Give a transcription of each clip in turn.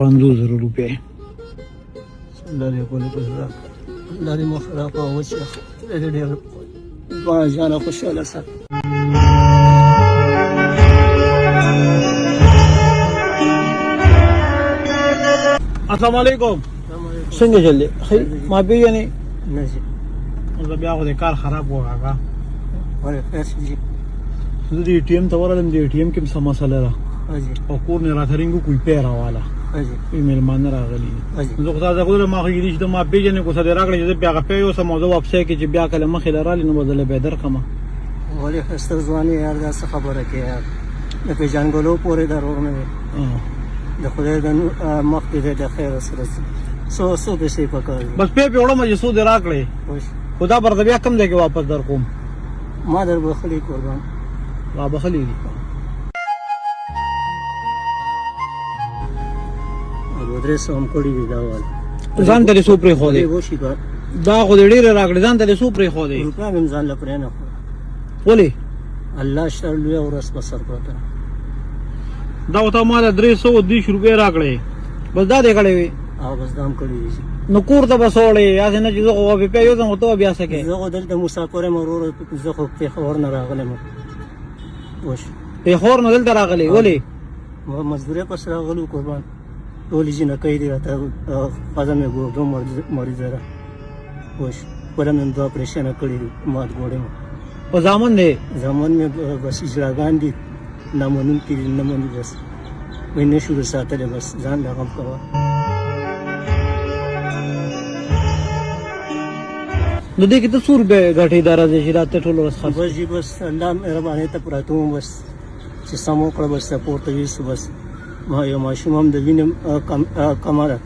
50,000 रुपये. لارې کولې په زړه لارې مخ راکړه وچه ډېر دواړه جانه خوشحاله سه. السلام علیکم. څنګه چل دی؟ ما پیژنې؟ نه جي زه بیا خو د کار خراب و کاکا. ولې خیر شي جي؟ زه د ATM ته ورغلم، د ATM کې هم څه مسله ده اجي او کور نه راته رنګ کوی پیر راواله اجي مېلمانه راغلي. اجي زه خو تاسو غوډه ما خو دې چې ما پیژنې کو څه دی راغلی چې بیا غپې یو سم موضوع واپس کې چې بیا کله مخې لرالي نو بدله به درکمه. ولې خسته ځواني یار دا څه خبره کې یار د پیژنګلو پورې درور نه وي د خدای د مخ دې د خیر سره سو پیسې پکار بس په وړم چې سو دی راکړې خوش خدا پر بیا کم دی کې واپس در کوم ما در بخلي قربان وا بخلی دي. درې سو هم کړی دی دا وال ځان ته سو پرې خو دی وشي با دا خو دې ډېر راکړې ځان ته سو پرې خو دی روپیا هم ځان لپاره نه ولې الله شر لوی ورس په سر پراته دا وته مال 320 روپے راکړې بس دا دې کړې وي او بس دام کړی دی نو کور ته بسولې یا نه چې زه خو په یو ځم ته بیا سکے زه دلته مسافر مرور زه خو په خبر نه راغلم وش په خور نه دلته راغلې ولې مزدوري پس راغلو قربان ټولې جن کوي دی ته قدمه ګورم مریض را وش پرم دا پریشان کړی مات ګوړم په ځامن دی زمان مې بس اجراګان دي نامنون کې نامنون بس وینې شروع ساتل بس ځان لغم کوا نو دې کې ته سور به غټي دار دې چې راته ټول ورځ خرڅ بس جی بس الله مهرباني ته پراته بس چې سمو کړ بس سپورټ ویس بس ما یو ماشوم هم د وینم کمره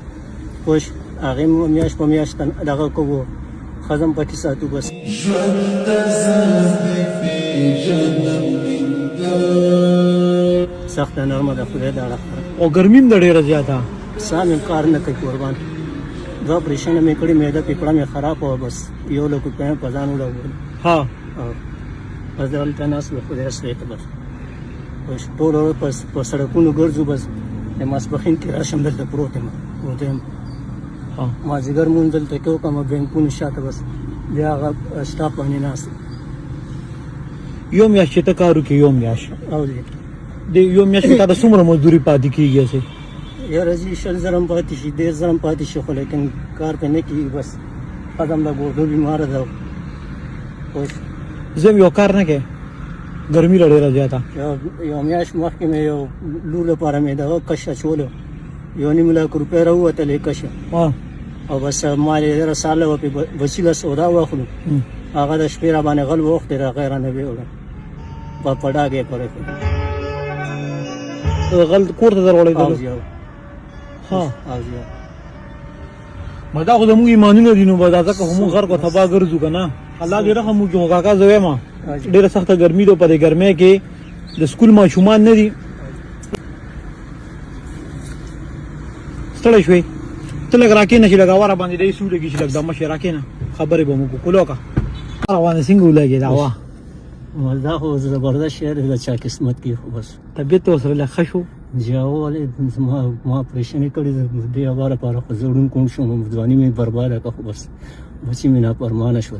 خوش هغه میاش په میاش دغه کوو خزم پکې ساتو بس سخت نرمه ده خدای دا او ګرمیم د ډیره زیاته سام کار نه کوي قربان دا پریشان مې کړی مې دا پیپړه مې خراب و بس یو لوک په پزان وړو ها بس دلته ناس له خدای سره ته بس اوس ټول په سړکونو ګرځو بس د ماسپخین کې راشم دلته پروت یم ها ما زګر مونږ دلته کې کومه بینکونو شاته بس بیا هغه سټاپ باندې ناس یو میاشت ته کارو کې یو میاشت او دې یو میاشت ته د څومره مزدوري پاتې کیږي سه یا رضی شل زرم پاتې شي 10 زرم پاتې شي خو لیکن کار په نه کې بس قدم لا ګوردو بیمار ده اوس زم یو کار نه کې ګرمي ډیره زیاته یو میاش مخکې مې یو لور لپاره مې دغه کشه چولو یو نیم لاک روپۍ راووتلې کشه او بس مال یې رساله و په وسیله سودا واخلو هغه د شپې را باندې غل وخت را غیر نه ویوړ په پډاګه پړې غل کور ته درولې ها مدا خو زموږ ایمانونه دي نو بدا ځکه هم غر کو تبا ګرځو کنه الله دې رحم وکړي هو کاکا زوی ما ډیره سخته ګرمي ده په دې ګرمۍ کې د سکول ماشومان نه دي ستړی شوي ته لږ راکې نه چې لږ واره باندې دی سو لګي چې لږ دمه شي راکې نه خبرې به مو کولو کا روانه څنګه ولګي دا وا والله خو زبردست شعر د چا قسمت کې خو بس طبیعت سره له خشو جاوله ما پریشانی کړی دې اواره پر خو زړون کوم شوم ځواني مې برباد کړه بس بچی مې نه پرمانه شو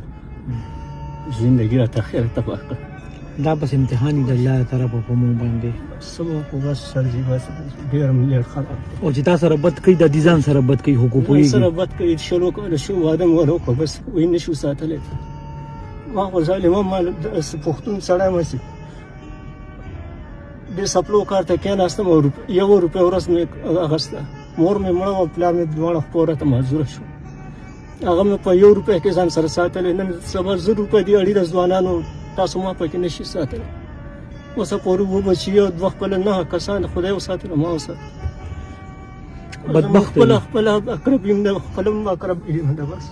زندگی را تخیر تباہ کړ دا بس امتحان دی الله تعالی په موږ باندې سبا خو بس سرجی بس ډیر ملي خراب او چې تاسو سره بد کوي د ډیزاین سره بد کوي حقوقي سره بد کوي شروع کول شو وادم ورو کو بس وای نشو ساتلې ما خو ظالم ما پختون سره مې د سپلو کار ته کې ناستم او یو روپې ورس مې اغسته مور مې مړ او پلا مې دوه خبره ته مزور شو هغه مې په یو روپې کې ځان سره ساتلې نن صبر 0 روپې دی اړې د ځوانانو تاسو ما پکې نشي ساتل اوس په ورو بچیو د وخت په نه کسان خدای وساتل ما وسات بدبخت خپل اقرب یم نه خپل اقرب یم نه بس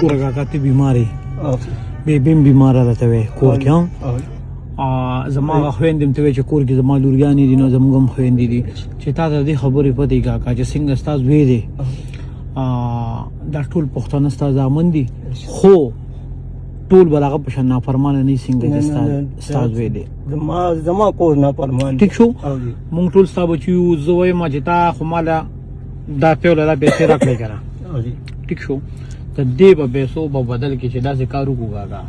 کورګه کته بیماری به بیم بیمار راته وي کور کې زما خويندم ته چې کور کې زما لورګانی دي نو زموږ خويندې دي چې تاسو دې خبرې پدې کا چې څنګه تاسو وې دي دا ټول پښتون ستاسو ځامن دي خو ټول بلاغه په شان نافرمانه نه څنګه نه، چې نه، استاد ویلې زما کور نه فرمان ټیک شو او جی مونږ ټول ستا بچي یو زه وایم چې تا خو ماله دا پیوله دا پیسې راکړې که نه او جی ټیک شو د دې په پیسو به بدل کې چې داسې کار وکړو کاکا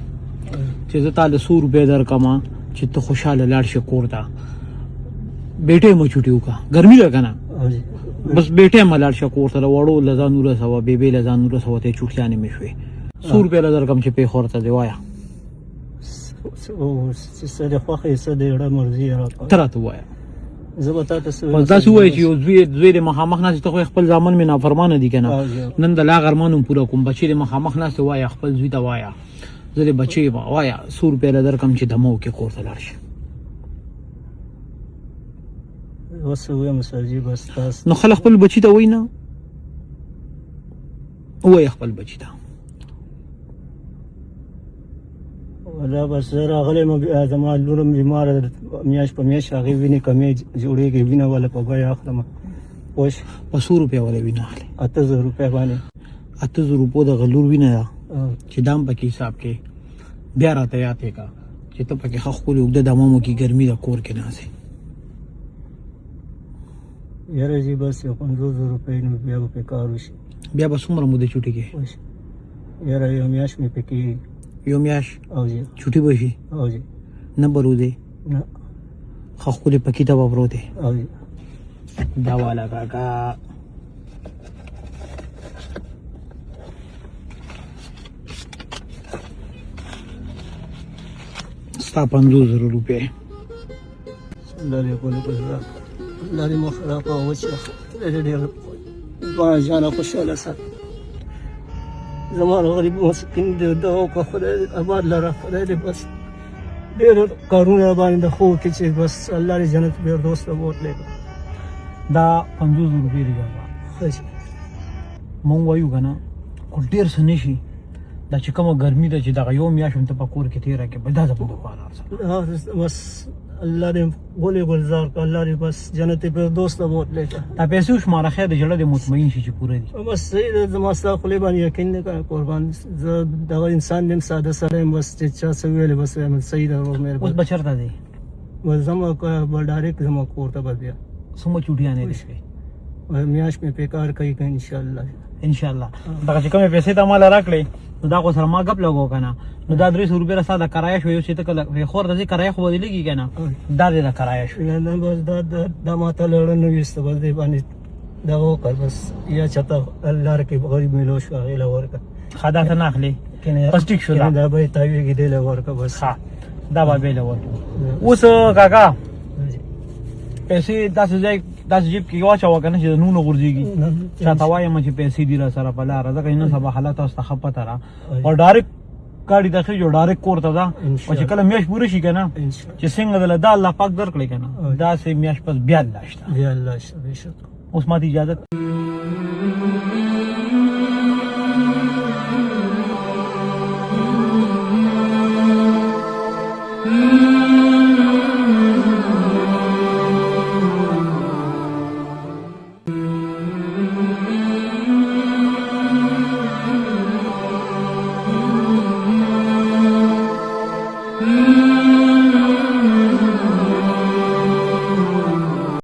چې زه تا له 100 روپۍ درکړم چې ته خوشحاله لاړ شې کور ته بیټې مو چوټي وکړه ګرمي ده که نه او جی بس بیٹے ملاړ شه کور سره وړو لزان نور سوا بیبي لزان نور سوا ته چوټیانې مې شوې 100 روپۍ لدر کم چې په خورته دی وایا او سره خوخه سره ډېر مرزي راکړه تر ته وایا زه به تاسو پس دا سوې چې یو زوی د مخامخ نه ته خپل ځامن مې نافرمانه دي کنه نن د لا غرمانو پورا کوم بچی د مخامخ نه وایا خپل زوی ته وایا زه د بچی وایا 100 روپۍ لدر کم چې دمو کې کور ته لاړ شي وسوي مساجي بس تاسو نو خلک خپل بچی ته وینا وای خپل بچی ته ولا بس راغلی مې زما لورم بیمار میاش په میاش هغه ویني کمې جوړېږي وینه ولا په بیا اخلم پوش په 100 روپۍ ولا وینا اخلي 8000 روپۍ باندې 8000 روپۍ د غلور وینه چې دام پکې حساب کې بیا راته یاد کا چې ته پکې خخ کولې وګد د مامو کې ګرمي د کور کې نه سي یاره جی بس 500 روپۍ نو بیا په کار وشي بیا به څومره موده چوټي کې یاره یو میاش مې پکې یو میاش او جی چوټي بشي او جی نه برودي نه خخ کولې پکې ته وبروته او جی دا والا کاکا ستا 500 روپۍ لاري کوله په لاري مخرا په وچه ډېر با جانا خوشاله سات زمانه غریب مسکین دې دعا کو خدای آباد لره خدای دې بس ډېر کارونه باندې خو کې چې بس الله دې جنت به دوست ووت لګا دا 500 روپۍ دی خوش مونږ وایو کنه کو ډیر سنشي دا چې کومه ګرمي ده چې دا یو میاشم ته په کور کې تیرا کې بدا ځم په کار بس الله دې ګولې ګلزار ک الله دې بس جنت به دوست ووت لګا دا پیسې شماره خیر د جړه د مطمئن شي چې پوره دي بس صحیح زما ستا خپل باندې یقین نه کوي قربان زه دا انسان نیم ساده سره بس چې چا سویل بس صحیح ده مهرباني اوس بچرته دی زما کو ډایرکټ زما کور ته بیا سمو چوټیانه دي شي میاش مې په کار کوي ان شاء الله دا چې کومه پیسې ته مال راکړې نو دا کو سره ما غپ لګو کنه نو دا 300 روپۍ را ساده کرایه شو یو چې ته کله خور د کرایه خو ودیږي کنه دا دې کرایه شو نه بس دا ماته لړ نه وست بس دې باندې دا وکړ بس یا چته الله رکه غریب ملو شو غیله ورکه خدا ته نه اخلي بس ټیک شو دا به تاویږي دې ورکه بس ها دا به بیل ورکه اوس کاکا پیسې داسې جیب کې واچو کنه چې نونو غورځيږي چاته وایم چې پیسې دي را سره په لار ځکه نن سبا حالات اوس ته خپته را او ډایرکټ ګاډي داخلي جو ډایرکټ کور ته دا او چې کله میاش پوره شي کنه چې څنګه دل دا الله پاک درکړي کنه دا سه میاش پس بیا الله شته بیا الله شته اوس ماته اجازه